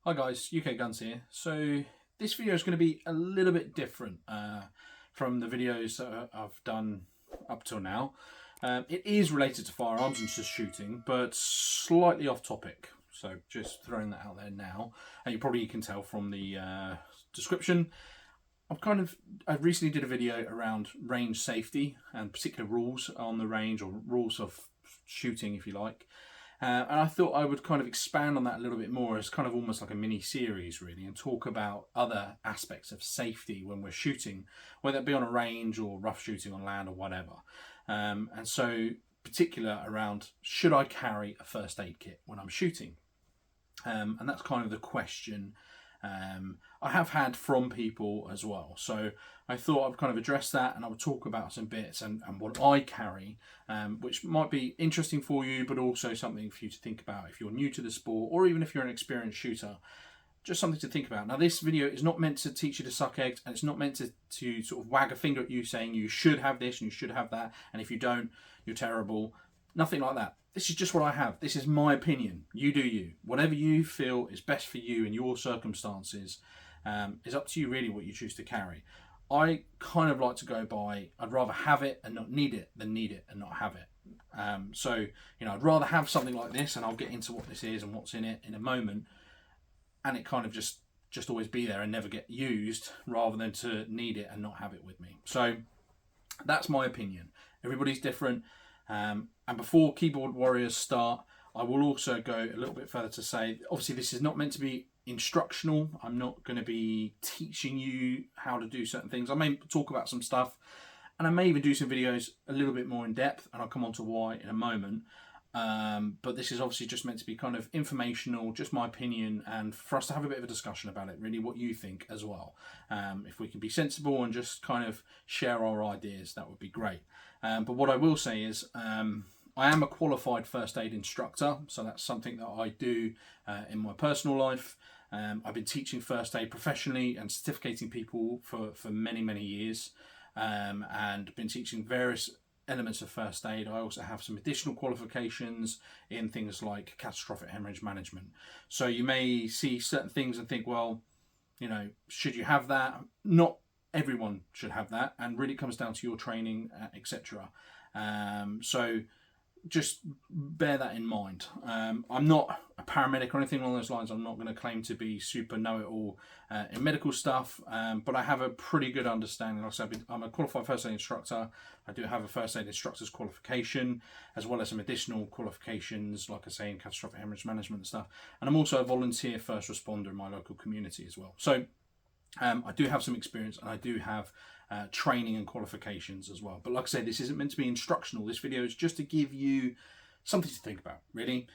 Hi guys, UK Guns here. So this video is going to be a little bit different from the videos that I've done up till now. It is related to firearms and just shooting, but slightly off topic. So just throwing that out there now. And you probably can tell from the description. I recently did a video around range safety and particular rules on the range, or rules of shooting if you like. And I thought I would kind of expand on that a little bit more as kind of almost like a mini series really, and talk about other aspects of safety when we're shooting, whether it be on a range or rough shooting on land or whatever. And so particular around, should I carry a first aid kit when I'm shooting? And that's kind of the question I have had from people as well. So I thought I'd kind of address that, and I would talk about some bits and what I carry, which might be interesting for you, but also something for you to think about if you're new to the sport, or even if you're an experienced shooter. Just something to think about. Now, this video is not meant to teach you to suck eggs, and it's not meant to sort of wag a finger at you saying you should have this and you should have that, and if you don't, you're terrible. Nothing like that. This is just what I have. This is my opinion. You do you. Whatever you feel is best for you in your circumstances is up to you really what you choose to carry. I kind of like to go by, I'd rather have it and not need it than need it and not have it. So, I'd rather have something like this, and I'll get into what this is and what's in it in a moment, and it kind of just always be there and never get used, rather than to need it and not have it with me. So that's my opinion. Everybody's different. And before keyboard warriors start, I will also go a little bit further to say, obviously this is not meant to be instructional. I'm not going to be teaching you how to do certain things. I may talk about some stuff, and I may even do some videos a little bit more in depth, and I'll come on to why in a moment. But this is obviously just meant to be kind of informational, just my opinion, and for us to have a bit of a discussion about it, really, what you think as well. If we can be sensible and just kind of share our ideas, that would be great. But what I will say is, I am a qualified first aid instructor, so that's something that I do in my personal life. I've been teaching first aid professionally and certificating people for many, many years, and been teaching various elements of first aid. I also have some additional qualifications in things like catastrophic hemorrhage management. So you may see certain things and think, well, should you have that? Not everyone should have that, and really comes down to your training, etc. So just bear that in mind. I'm not a paramedic or anything along those lines. I'm not going to claim to be super know-it-all in medical stuff, but I have a pretty good understanding. Like I said, I'm a qualified first aid instructor. I do have a first aid instructor's qualification, as well as some additional qualifications, like I say, in catastrophic hemorrhage management and stuff. And I'm also a volunteer first responder in my local community as well. So I do have some experience, and I do have training and qualifications as well. But like I say, this isn't meant to be instructional. This video is just to give you something to think about, really.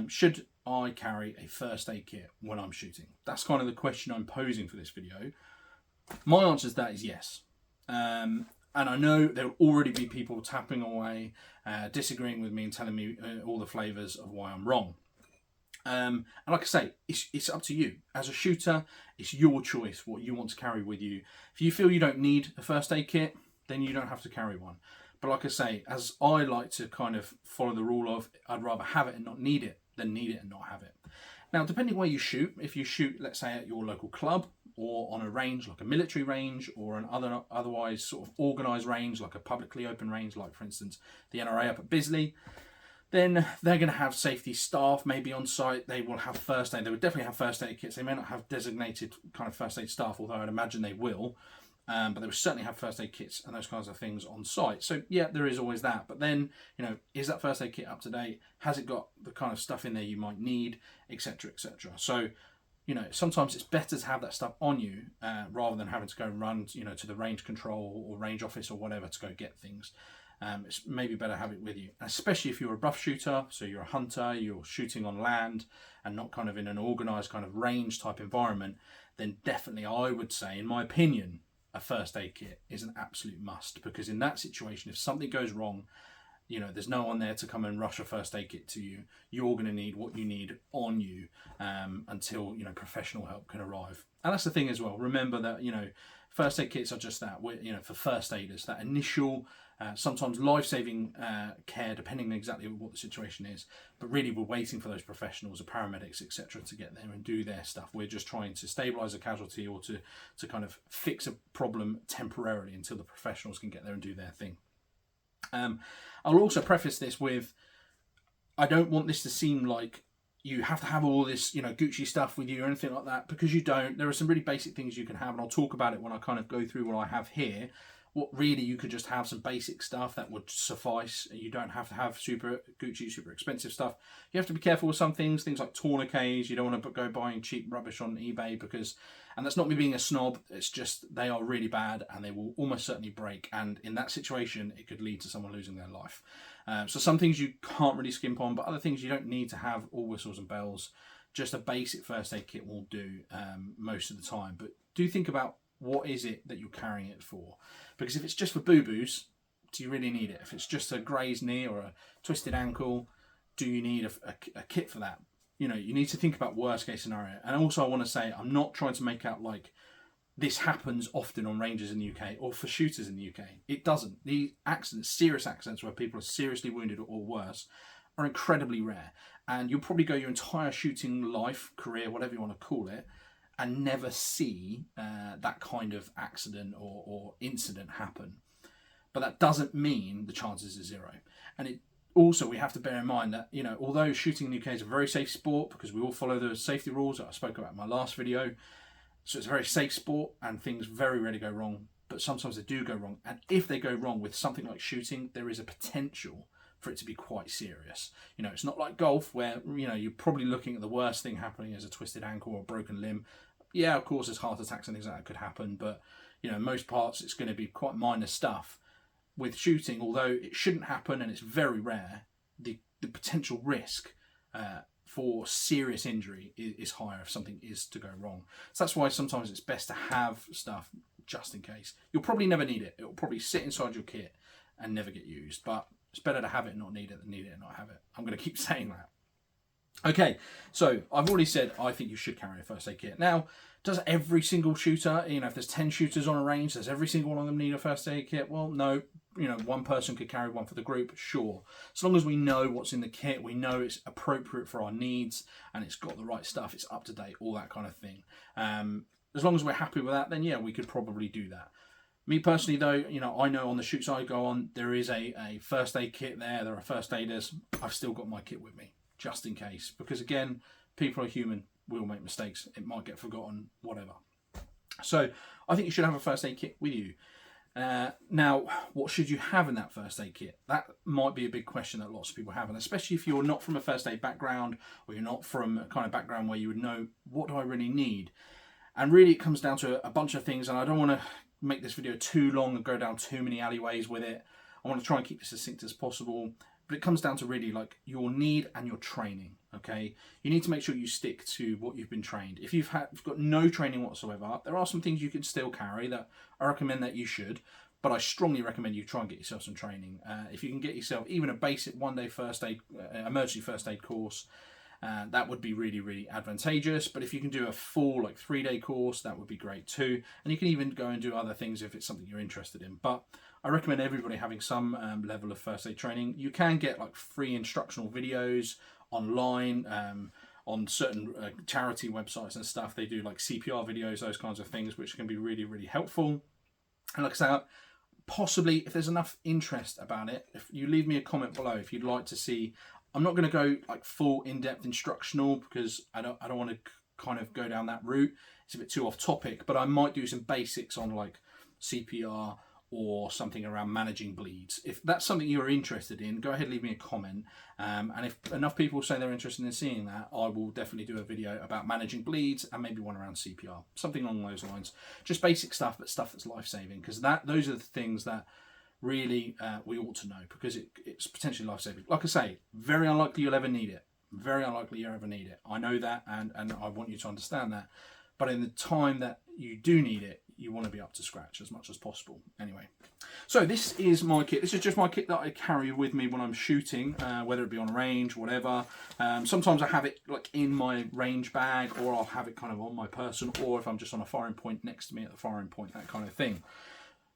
Should I carry a first aid kit when I'm shooting? That's kind of the question I'm posing for this video. My answer to that is yes. And I know there will already be people tapping away, disagreeing with me and telling me all the flavours of why I'm wrong. And like I say, it's up to you. As a shooter, it's your choice what you want to carry with you. If you feel you don't need a first aid kit, then you don't have to carry one. But like I say, as I like to kind of follow the rule of, I'd rather have it and not need it than need it and not have it. Now, depending where you shoot, if you shoot, let's say, at your local club, or on a range like a military range, or an otherwise sort of organised range like a publicly open range, like for instance the NRA up at Bisley, then they're going to have safety staff maybe on site. They will have first aid. They would definitely have first aid kits. They may not have designated kind of first aid staff, although I'd imagine they will. But they will certainly have first aid kits and those kinds of things on site. So yeah, there is always that. But then, is that first aid kit up to date? Has it got the kind of stuff in there you might need, etc., etc.? So, sometimes it's better to have that stuff on you rather than having to go and run, to the range control or range office or whatever to go get things. It's maybe better to have it with you, especially if you're a rough shooter, so you're a hunter, you're shooting on land and not kind of in an organised kind of range type environment, then definitely I would say, in my opinion, a first aid kit is an absolute must, because in that situation, if something goes wrong, there's no one there to come and rush a first aid kit to you. You're going to need what you need on you until professional help can arrive. And that's the thing as well. Remember that first aid kits are just that. For first aiders, that initial sometimes life-saving care, depending on exactly what the situation is. But really, we're waiting for those professionals, the paramedics, etc., to get there and do their stuff. We're just trying to stabilise a casualty or to kind of fix a problem temporarily until the professionals can get there and do their thing. I'll also preface this with, I don't want this to seem like you have to have all this, Gucci stuff with you or anything like that, because you don't. There are some really basic things you can have, and I'll talk about it when I kind of go through what I have here. What really, you could just have some basic stuff that would suffice. You don't have to have super Gucci, super expensive stuff. You have to be careful with some things like tourniquets. You don't want to go buying cheap rubbish on eBay because, and that's not me being a snob, it's just they are really bad and they will almost certainly break. And in that situation, it could lead to someone losing their life. So some things you can't really skimp on, but other things you don't need to have all whistles and bells. Just a basic first aid kit will do most of the time. But do think about, what is it that you're carrying it for? Because if it's just for boo-boos, do you really need it? If it's just a grazed knee or a twisted ankle, do you need a kit for that? You need to think about worst case scenario. And also I want to say, I'm not trying to make out like this happens often on ranges in the UK or for shooters in the UK. It doesn't. The accidents, serious accidents where people are seriously wounded or worse, are incredibly rare. And you'll probably go your entire shooting life, career, whatever you want to call it, and never see that kind of accident or incident happen. But that doesn't mean the chances are zero. And also, we have to bear in mind that, although shooting in the UK is a very safe sport because we all follow the safety rules that I spoke about in my last video, so it's a very safe sport and things very rarely go wrong, but sometimes they do go wrong. And if they go wrong with something like shooting, there is a potential for it to be quite serious. It's not like golf where, you're probably looking at the worst thing happening as a twisted ankle or a broken limb. Yeah, of course, there's heart attacks and things like that could happen, but, most parts it's going to be quite minor stuff. With shooting, although it shouldn't happen and it's very rare, the potential risk for serious injury is higher if something is to go wrong. So that's why sometimes it's best to have stuff just in case. You'll probably never need it. It will probably sit inside your kit and never get used, but it's better to have it and not need it than need it and not have it. I'm going to keep saying that. Okay, so I've already said I think you should carry a first aid kit. Now, does every single shooter, if there's 10 shooters on a range, does every single one of them need a first aid kit? Well, no. One person could carry one for the group, sure. As long as we know what's in the kit, we know it's appropriate for our needs and it's got the right stuff, it's up to date, all that kind of thing. As long as we're happy with that, then yeah, we could probably do that. Me personally though, I know on the shoots I go on, there is a first aid kit there. There are first aiders. I've still got my kit with me, just in case. Because again, people are human, we'll make mistakes. It might get forgotten, whatever. So I think you should have a first aid kit with you. Now, what should you have in that first aid kit? That might be a big question that lots of people have, and especially if you're not from a first aid background or you're not from a kind of background where you would know, what do I really need? And really it comes down to a bunch of things, and I don't want to make this video too long and go down too many alleyways with it. I want to try and keep this as succinct as possible, but it comes down to really like your need and your training. Okay, you need to make sure you stick to what you've been trained. If you've got no training whatsoever, there are some things you can still carry that I recommend that you should, but I strongly recommend you try and get yourself some training. If you can get yourself even a basic one-day first aid, emergency first aid course, that would be really, really advantageous. But if you can do a full 3-day course, that would be great too. And you can even go and do other things if it's something you're interested in. But I recommend everybody having some level of first aid training. You can get free instructional videos online on certain charity websites and stuff. They do CPR videos, those kinds of things, which can be really, really helpful. And like I say, possibly if there's enough interest about it, if you leave me a comment below if you'd like to see. I'm not going to go full in-depth instructional because I don't want to kind of go down that route. It's a bit too off topic, but I might do some basics on CPR or something around managing bleeds. If that's something you're interested in, go ahead, leave me a comment. And if enough people say they're interested in seeing that, I will definitely do a video about managing bleeds and maybe one around CPR, something along those lines. Just basic stuff, but stuff that's life-saving, because those are the things that really we ought to know, because it's potentially life-saving. Like I say, very unlikely you'll ever need it. Very unlikely you'll ever need it. I know that, and I want you to understand that. But in the time that you do need it, you want to be up to scratch as much as possible. Anyway, so this is my kit. This is just my kit that I carry with me when I'm shooting, whether it be on range, whatever. Sometimes I have it in my range bag, or I'll have it kind of on my person, or if I'm just on a firing point next to me at the firing point, that kind of thing.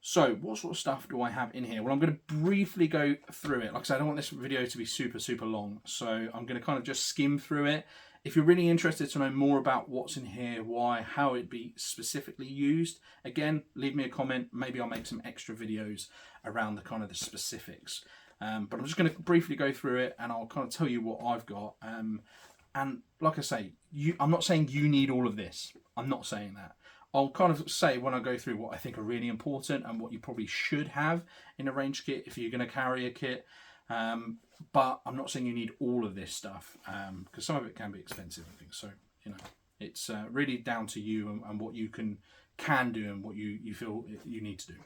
So what sort of stuff do I have in here? Well, I'm going to briefly go through it. Like I said, I don't want this video to be super long, so I'm going to kind of just skim through it. If you're really interested to know more about what's in here, why, how it'd be specifically used, again, leave me a comment. Maybe I'll make some extra videos around the kind of the specifics. But I'm just going to briefly go through it, and I'll kind of tell you what I've got. And like I say, I'm not saying you need all of this. I'm not saying that. I'll kind of say when I go through what I think are really important and what you probably should have in a range kit if you're going to carry a kit. But I'm not saying you need all of this stuff, because some of it can be expensive and things. So, you know, it's really down to you and what you can do and what you feel you need to do.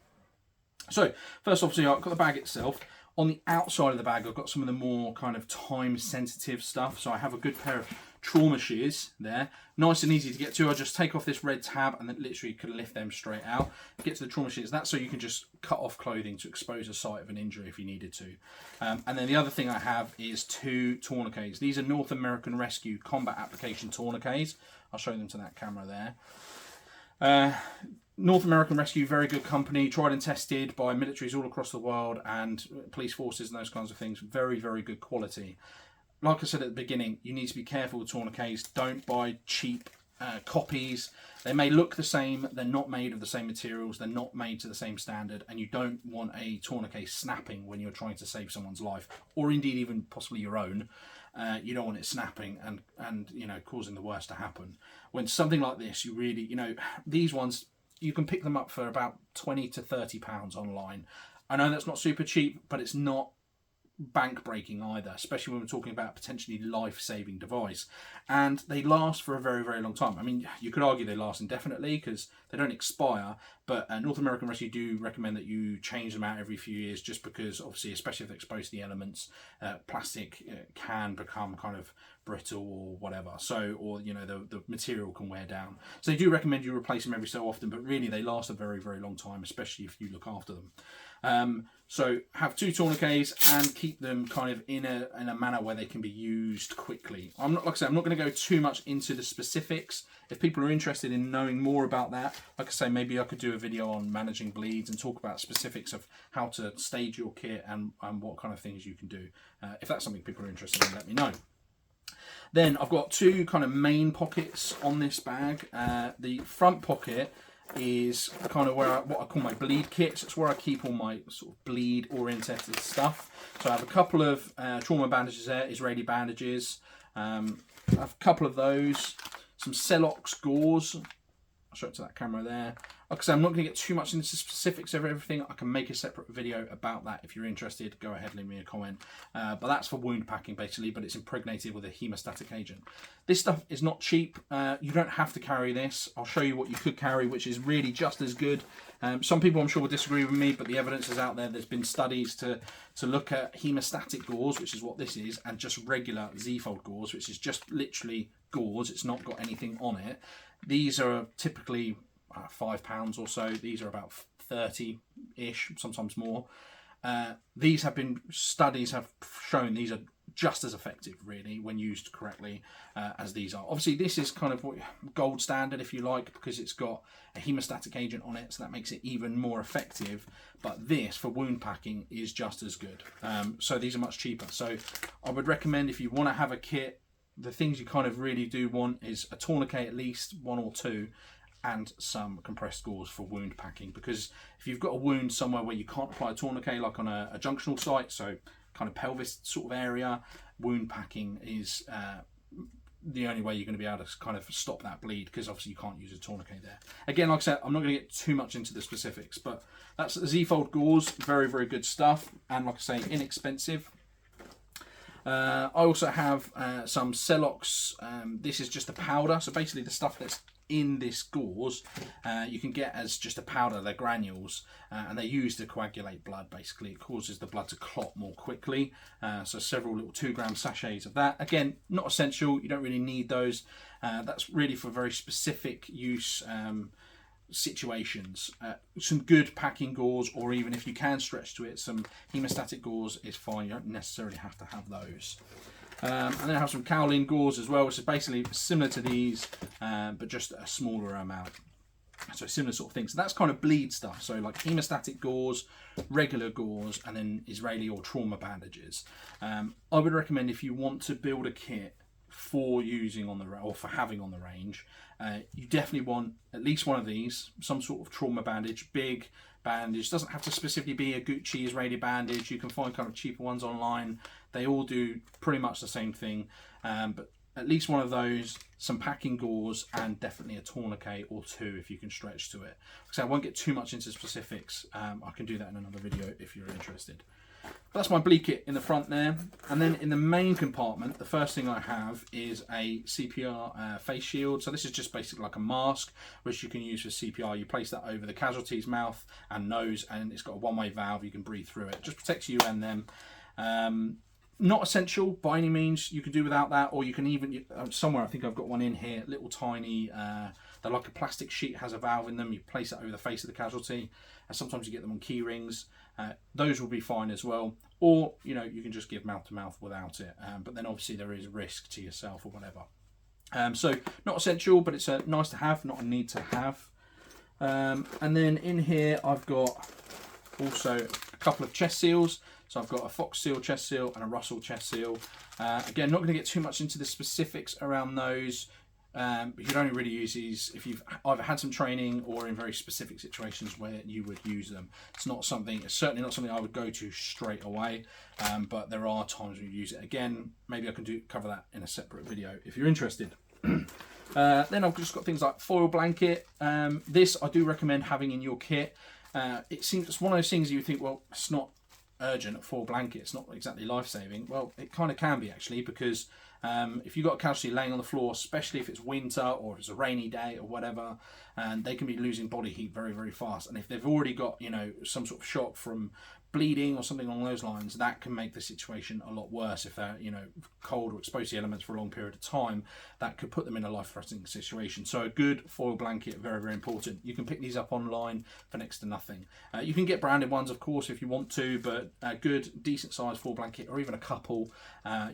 So first, obviously, I've got the bag itself. On the outside of the bag, I've got some of the more kind of time-sensitive stuff. So I have a good pair of trauma shears there. Nice and easy to get to. I just take off this red tab and then literally can lift them straight out. Get to the trauma shears. That's so you can just cut off clothing to expose a site of an injury if you needed to. And then the other thing I have is 2 tourniquets. These are North American Rescue Combat Application tourniquets. I'll show them to that camera there. North American Rescue, very good company, tried and tested by militaries all across the world and police forces and those kinds of things. Very, very good quality. Like I said at the beginning, you need to be careful with tourniquets. Don't buy cheap copies. They may look the same, they're not made of the same materials, they're not made to the same standard, and you don't want a tourniquet snapping when you're trying to save someone's life, or indeed even possibly your own. You don't want it snapping and you know, causing the worst to happen. When something like this, you really, you know, these ones, you can pick them up for about £20 to £30 online. I know that's not super cheap, but it's not bank breaking either, especially when we're talking about a potentially life-saving device. And they last for a very, very long time. I mean, you could argue they last indefinitely because they don't expire, but North American Rescue do recommend that you change them out every few years, just because obviously, especially if they're exposed to the elements, plastic can become kind of brittle or whatever, so, or you know, the material can wear down. So they do recommend you replace them every so often, but really they last a very, very long time, especially if you look after them. So have 2 tourniquets and keep them kind of in a manner where they can be used quickly. I'm not, like I said, I'm not going to go too much into the specifics. If people are interested in knowing more about that, like I say, maybe I could do a video on managing bleeds and talk about specifics of how to stage your kit and what kind of things you can do. If that's something people are interested in, let me know. Then I've got 2 kind of main pockets on this bag. The front pocket is kind of where what I call my bleed kits. It's where I keep all my sort of bleed oriented stuff. So I have a couple of trauma bandages there, Israeli bandages. I have a couple of those, some Celox gauze. I'll show it to that camera there. Like I said, I'm not going to get too much into specifics of everything. I can make a separate video about that if you're interested. Go ahead, leave me a comment. But that's for wound packing basically, but it's impregnated with a hemostatic agent. This stuff is not cheap. You don't have to carry this. I'll show you what you could carry, which is really just as good. Some people I'm sure will disagree with me, but the evidence is out there. There's been studies to look at hemostatic gauze, which is what this is, and just regular Z-fold gauze, which is just literally gauze. It's not got anything on it. These are typically £5 or so. These are about 30-ish, sometimes more. These have been, studies have shown these are just as effective, really, when used correctly, as these are. Obviously, this is kind of what gold standard, if you like, because it's got a hemostatic agent on it, so that makes it even more effective. But this, for wound packing, is just as good. So these are much cheaper. So I would recommend, if you want to have a kit, the things you kind of really do want is a tourniquet, at least 1 or 2, and some compressed gauze for wound packing. Because if you've got a wound somewhere where you can't apply a tourniquet, like on a junctional site, so kind of pelvis sort of area, wound packing is the only way you're going to be able to kind of stop that bleed, because obviously you can't use a tourniquet there. Again, like I said, I'm not going to get too much into the specifics, but that's Z-fold gauze, very, very good stuff, and like I say, inexpensive. I also have some Celox. This is just a powder, so basically the stuff that's in this gauze you can get as just a powder. They're granules, and they're used to coagulate blood. Basically, it causes the blood to clot more quickly. So several little 2-gram sachets of that. Again, not essential. You don't really need those. That's really for very specific use situations. Some good packing gauze, or even if you can stretch to it, some hemostatic gauze is fine. You don't necessarily have to have those. And then I have some kaolin gauze as well, which is basically similar to these, but just a smaller amount. So similar sort of things. So that's kind of bleed stuff. So like hemostatic gauze, regular gauze, and then Israeli or trauma bandages. I would recommend, if you want to build a kit for using on the or for having on the range, you definitely want at least one of these, some sort of trauma bandage, big bandage. Doesn't have to specifically be a Gucci Israeli bandage. You can find kind of cheaper ones online. They all do pretty much the same thing, but at least one of those, some packing gauze, and definitely a tourniquet or two if you can stretch to it. So I won't get too much into specifics. I can do that in another video if you're interested. But that's my bleed kit in the front there. And then in the main compartment, the first thing I have is a CPR face shield. So this is just basically like a mask, which you can use for CPR. You place that over the casualty's mouth and nose, and it's got a one-way valve. You can breathe through it. Just protects you and them. Not essential by any means. You can do without that, or you can even, somewhere I think I've got one in here, little tiny, they're like a plastic sheet, has a valve in them. You place it over the face of the casualty, and sometimes you get them on key rings. Those will be fine as well, or you know, you can just give mouth to mouth without it, but then obviously there is risk to yourself or whatever. So not essential, but it's a nice to have, not a need to have. And then in here I've got also a couple of chest seals. So I've got a Fox Seal chest seal and a Russell chest seal. Again, not going to get too much into the specifics around those. But you can only really use these if you've either had some training or in very specific situations where you would use them. It's certainly not something I would go to straight away, but there are times when you use it. Again, maybe I can cover that in a separate video if you're interested. Then I've just got things like foil blanket. This I do recommend having in your kit. It's one of those things you think, well, it's not urgent for a blanket, it's not exactly life-saving. Well, it kind of can be actually, because if you've got a casualty laying on the floor, especially if it's winter or if it's a rainy day or whatever, and they can be losing body heat very, very fast. And if they've already got, you know, some sort of shock from bleeding or something along those lines, that can make the situation a lot worse. If they're, you know, cold or exposed to the elements for a long period of time, that could put them in a life-threatening situation. So a good foil blanket, very, very important. You can pick these up online for next to nothing. You can get branded ones, of course, if you want to, but a good, decent sized foil blanket, or even a couple,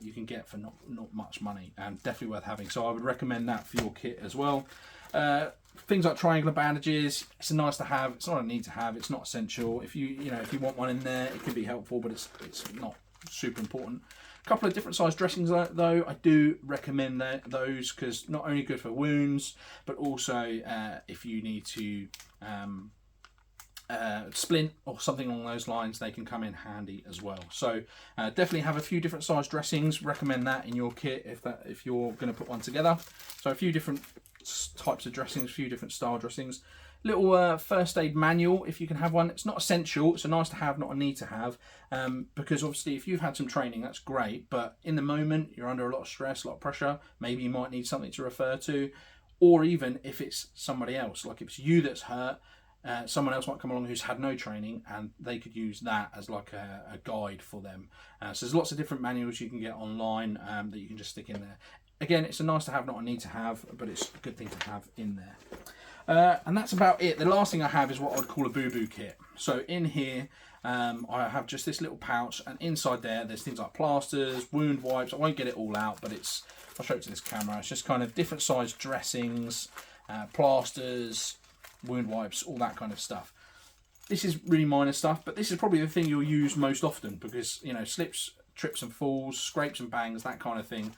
you can get for not much money, and definitely worth having. So I would recommend that for your kit as well. Things like triangular bandages, it's a nice to have, it's not a need to have, it's not essential. If you want one in there, it can be helpful, but it's not super important. A couple of different size dressings though, I do recommend those, because not only good for wounds, but also if you need to splint or something along those lines, they can come in handy as well. So definitely have a few different size dressings. Recommend that in your kit if you're going to put one together. So a few different types of dressings, a few different style dressings. Little first aid manual if you can have one. It's not essential, it's a nice to have, not a need to have, because obviously if you've had some training, that's great, but in the moment you're under a lot of stress, a lot of pressure, maybe you might need something to refer to. Or even if it's somebody else, like if it's you that's hurt, someone else might come along who's had no training, and they could use that as like a guide for them. So there's lots of different manuals you can get online that you can just stick in there. Again, it's a nice to have, not a need to have, but it's a good thing to have in there. And that's about it. The last thing I have is what I would call a boo-boo kit. So in here, I have just this little pouch, and inside there's things like plasters, wound wipes. I won't get it all out, but I'll show it to this camera. It's just kind of different size dressings, plasters, wound wipes, all that kind of stuff. This is really minor stuff, but this is probably the thing you'll use most often, because, you know, slips, trips and falls, scrapes and bangs, that kind of thing.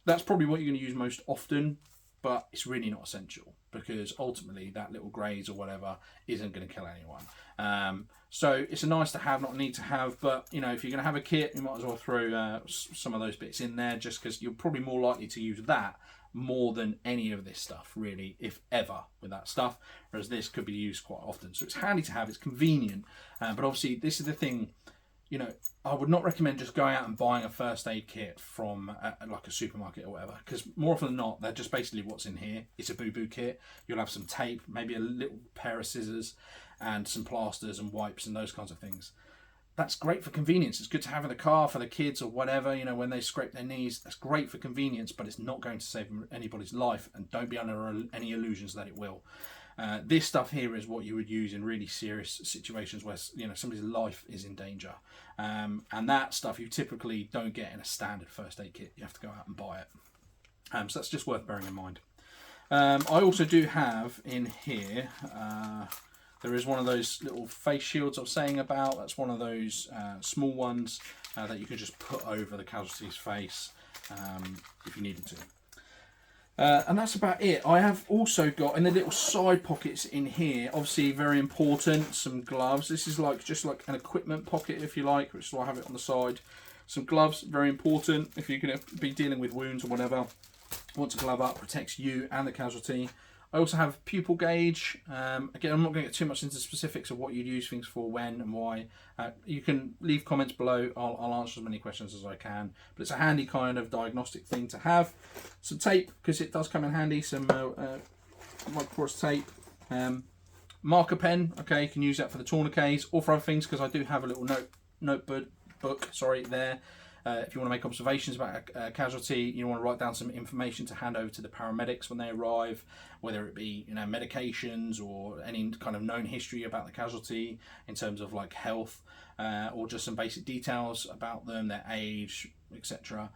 That's probably what you're going to use most often, but it's really not essential, because ultimately that little graze or whatever isn't going to kill anyone. So it's a nice to have, not a need to have, but you know, if you're going to have a kit, you might as well throw some of those bits in there, just because you're probably more likely to use that more than any of this stuff, really, if ever, with that stuff, whereas this could be used quite often. So it's handy to have, it's convenient, but obviously this is the thing. You know, I would not recommend just going out and buying a first aid kit from like a supermarket or whatever, because more often than not, they're just basically what's in here. It's a boo-boo kit. You'll have some tape, maybe a little pair of scissors, and some plasters and wipes and those kinds of things. That's great for convenience. It's good to have in the car for the kids or whatever, you know, when they scrape their knees. That's great for convenience, but it's not going to save anybody's life, and don't be under any illusions that it will. This stuff here is what you would use in really serious situations where, you know, somebody's life is in danger, and that stuff you typically don't get in a standard first aid kit. You have to go out and buy it. So that's just worth bearing in mind. I also do have in here, there is one of those little face shields I was saying about. That's one of those small ones that you can just put over the casualty's face if you needed to. And that's about it. I have also got in the little side pockets in here, obviously very important, some gloves. This is like just like an equipment pocket, if you like, which is why I have it on the side. Some gloves, very important if you're going to be dealing with wounds or whatever. Want to glove up, protects you and the casualty. I also have pupil gauge. Again, I'm not going to get too much into specifics of what you'd use things for, when and why. You can leave comments below. I'll answer as many questions as I can. But it's a handy kind of diagnostic thing to have. Some tape, because it does come in handy. Some microporous tape. Marker pen. Okay, you can use that for the tourniquets or for other things, because I do have a little notebook there. If you want to make observations about a casualty, you want to write down some information to hand over to the paramedics when they arrive, whether it be, you know, medications or any kind of known history about the casualty in terms of like health, or just some basic details about them, their age, etc.,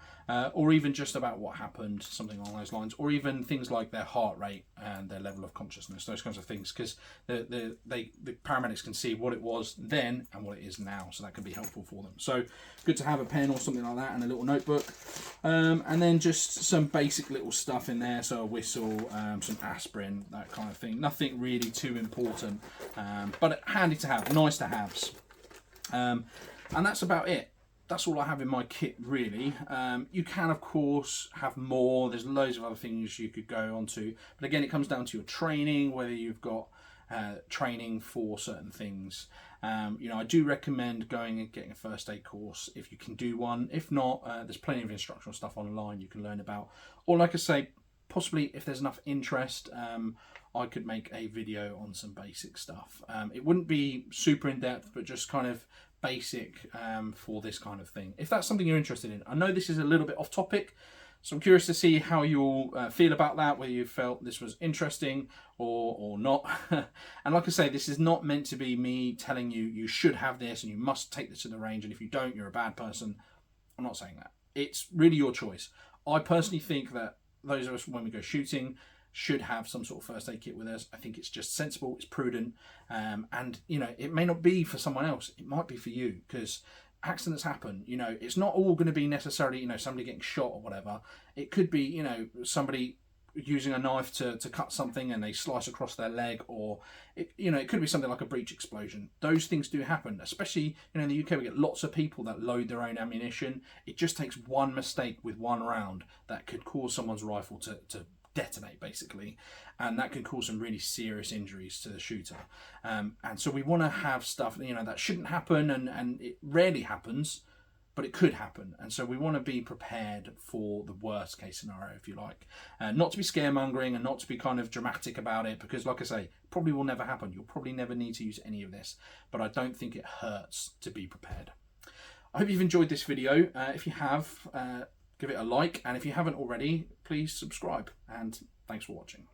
or even just about what happened, something along those lines, or even things like their heart rate and their level of consciousness, those kinds of things, because the paramedics can see what it was then and what it is now, so that can be helpful for them. So good to have a pen or something like that and a little notebook, and then just some basic little stuff in there, so a whistle, some aspirin, that kind of thing. Nothing really too important, but handy to have, nice to haves. And that's about it. That's all I have in my kit, really. You can, of course, have more. There's loads of other things you could go on to. But again, it comes down to your training, whether you've got training for certain things. You know, I do recommend going and getting a first aid course if you can do one. If not, there's plenty of instructional stuff online you can learn about. Or like I say, possibly if there's enough interest, I could make a video on some basic stuff. It wouldn't be super in-depth, but just kind of basic for this kind of thing, if that's something you're interested in. I know this is a little bit off topic, so I'm curious to see how you'll feel about that, whether you felt this was interesting or not. And like I say, this is not meant to be me telling you you should have this and you must take this to the range, and if you don't, you're a bad person. I'm not saying that. It's really your choice. I personally think that those of us, when we go shooting, should have some sort of first aid kit with us. I think it's just sensible, it's prudent, and you know, it may not be for someone else, it might be for you, because accidents happen. You know, it's not all going to be necessarily, you know, somebody getting shot or whatever. It could be, you know, somebody using a knife to cut something and they slice across their leg, or it, you know, it could be something like a breech explosion. Those things do happen, especially, you know, in the UK we get lots of people that load their own ammunition. It just takes one mistake with one round that could cause someone's rifle to detonate, basically, and that can cause some really serious injuries to the shooter. And so we want to have stuff, you know, that shouldn't happen, and it rarely happens, but it could happen. And so we want to be prepared for the worst case scenario, if you like, not to be scaremongering and not to be kind of dramatic about it, because like I say, probably will never happen. You'll probably never need to use any of this, but I don't think it hurts to be prepared. I hope you've enjoyed this video. If you have, give it a like, and if you haven't already, please subscribe, and thanks for watching.